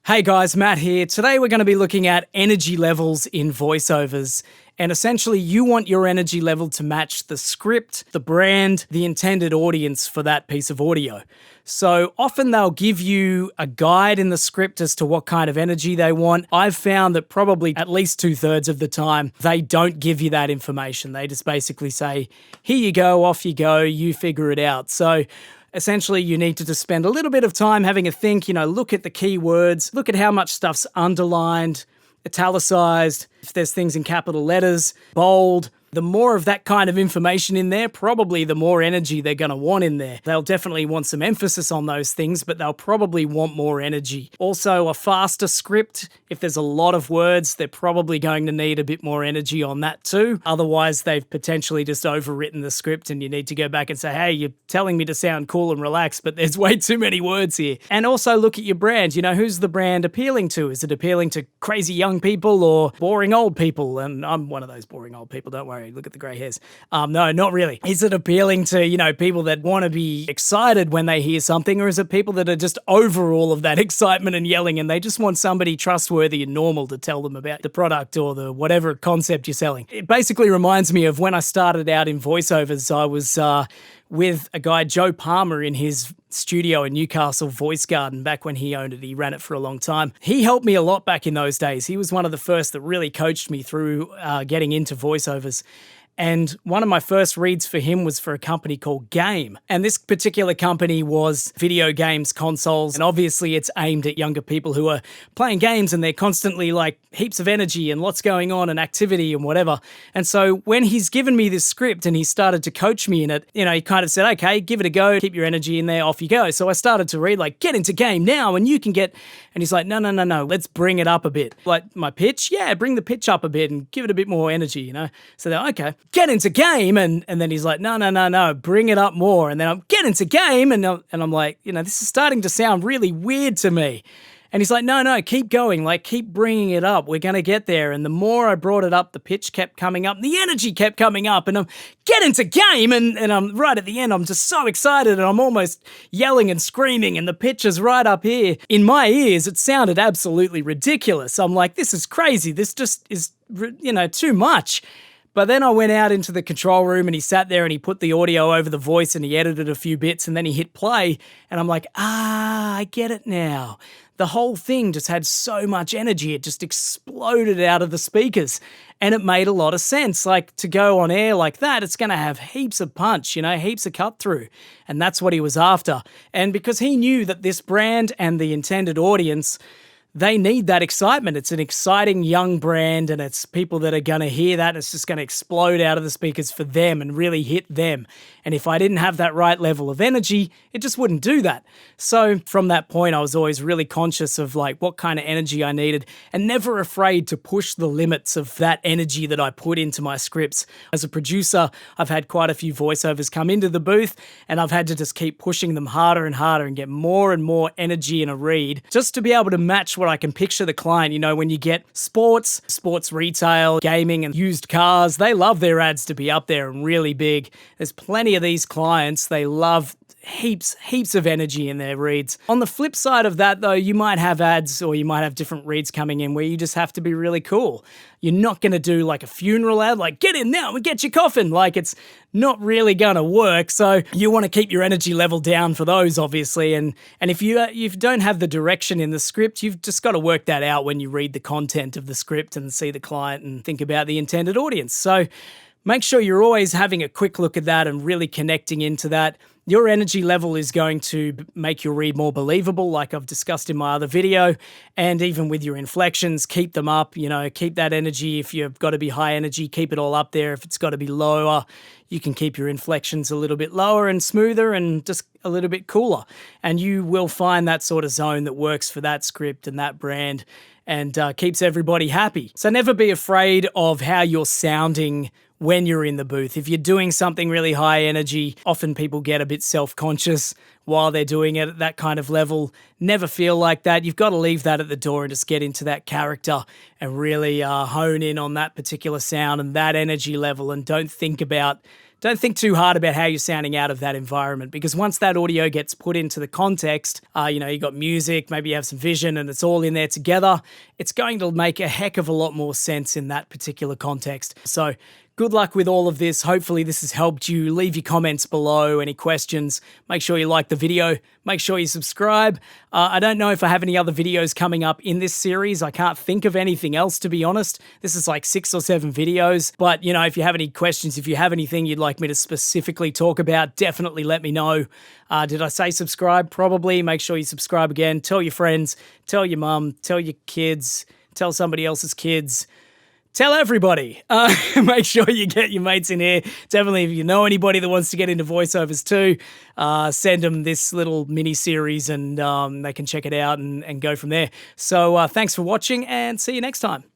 Hey guys, Matt here. Today we're going to be looking at energy levels in voiceovers. And essentially you want your energy level to match the script, the brand, the intended audience for that piece of audio. So often they'll give you a guide in the script as to what kind of energy they want. I've found that probably at least 2/3 of the time, they don't give you that information. They just basically say, here you go, off you go, you figure it out. So essentially, you need to just spend a little bit of time having a think, look at the keywords, look at how much stuff's underlined, italicized, if there's things in capital letters, bold. The more of that kind of information in there, probably the more energy they're going to want in there. They'll definitely want some emphasis on those things, but they'll probably want more energy. Also, a faster script, if there's a lot of words, they're probably going to need a bit more energy on that too. Otherwise, they've potentially just overwritten the script and you need to go back and say, hey, you're telling me to sound cool and relaxed, but there's way too many words here. And also look at your brand. Who's the brand appealing to? Is it appealing to crazy young people or boring old people? And I'm one of those boring old people, don't worry. Look at the grey hairs. No, not really. Is it appealing to, people that want to be excited when they hear something, or is it people that are just over all of that excitement and yelling and they just want somebody trustworthy and normal to tell them about the product or the whatever concept you're selling? It basically reminds me of when I started out in voiceovers. I was with a guy, Joe Palmer, in his studio in Newcastle Voice Garden back when he owned it. He ran it for a long time. He helped me a lot back in those days. He was one of the first that really coached me through getting into voiceovers. And one of my first reads for him was for a company called Game. And this particular company was video games, consoles, and obviously it's aimed at younger people who are playing games and they're constantly like heaps of energy and lots going on and activity and whatever. And so when he's given me this script and he started to coach me in it, he kind of said, okay, give it a go, keep your energy in there, off you go. So I started to read like, get into Game now and you can get, and he's like, no, let's bring it up a bit. Like my pitch, yeah, bring the pitch up a bit and give it a bit more energy, So they're okay. Get into Game, and then he's like, no, bring it up more. And then I'm get into Game, and I'm like, this is starting to sound really weird to me. And he's like, no, keep going, like keep bringing it up. We're going to get there. And the more I brought it up, the pitch kept coming up, the energy kept coming up, and I'm get into Game. And I'm right at the end, I'm just so excited and I'm almost yelling and screaming and the pitch is right up here. In my ears, it sounded absolutely ridiculous. I'm like, this is crazy. This just is, too much. But then I went out into the control room and he sat there and he put the audio over the voice and he edited a few bits and then he hit play and I'm like, I get it now. The whole thing just had so much energy. It just exploded out of the speakers and it made a lot of sense. Like to go on air like that, it's going to have heaps of punch, heaps of cut through. And that's what he was after. And because he knew that this brand and the intended audience, they need that excitement. It's an exciting young brand and it's people that are going to hear that and it's just going to explode out of the speakers for them and really hit them. And if I didn't have that right level of energy, it just wouldn't do that. So from that point, I was always really conscious of like what kind of energy I needed and never afraid to push the limits of that energy that I put into my scripts. As a producer, I've had quite a few voiceovers come into the booth and I've had to just keep pushing them harder and harder and get more and more energy in a read just to be able to match what I can picture the client. When you get sports retail, gaming and used cars, they love their ads to be up there and really big. There's plenty of these clients, they love heaps of energy in their reads. On the flip side of that though, you might have ads or you might have different reads coming in where you just have to be really cool. You're not going to do like a funeral ad, like get in now and get your coffin. Like it's not really going to work. So you want to keep your energy level down for those obviously. And if you don't have the direction in the script, you've just got to work that out when you read the content of the script and see the client and think about the intended audience. So make sure you're always having a quick look at that and really connecting into that. Your energy level is going to make your read more believable, like I've discussed in my other video. And even with your inflections, keep them up, keep that energy. If you've got to be high energy, keep it all up there. If it's got to be lower, you can keep your inflections a little bit lower and smoother and just a little bit cooler. And you will find that sort of zone that works for that script and that brand and keeps everybody happy. So never be afraid of how you're sounding when you're in the booth. If you're doing something really high energy, often people get a bit self-conscious while they're doing it at that kind of level. Never feel like that. You've got to leave that at the door and just get into that character and really hone in on that particular sound and that energy level and don't think about don't think too hard about how you're sounding out of that environment, because once that audio gets put into the context, you got music, maybe you have some vision, and it's all in there together, it's going to make a heck of a lot more sense in that particular context. So good luck with all of this. Hopefully this has helped you. Leave your comments below, any questions. Make sure you like the video. Make sure you subscribe. I don't know if I have any other videos coming up in this series. I can't think of anything else, to be honest. This is like 6 or 7 videos. But, if you have any questions, if you have anything you'd like me to specifically talk about, definitely let me know. Did I say subscribe? Probably. Make sure you subscribe again. Tell your friends. Tell your mum. Tell your kids. Tell somebody else's kids. Tell everybody. Make sure you get your mates in here. Definitely, if you know anybody that wants to get into voiceovers too, send them this little mini-series and they can check it out and go from there. So thanks for watching, and see you next time.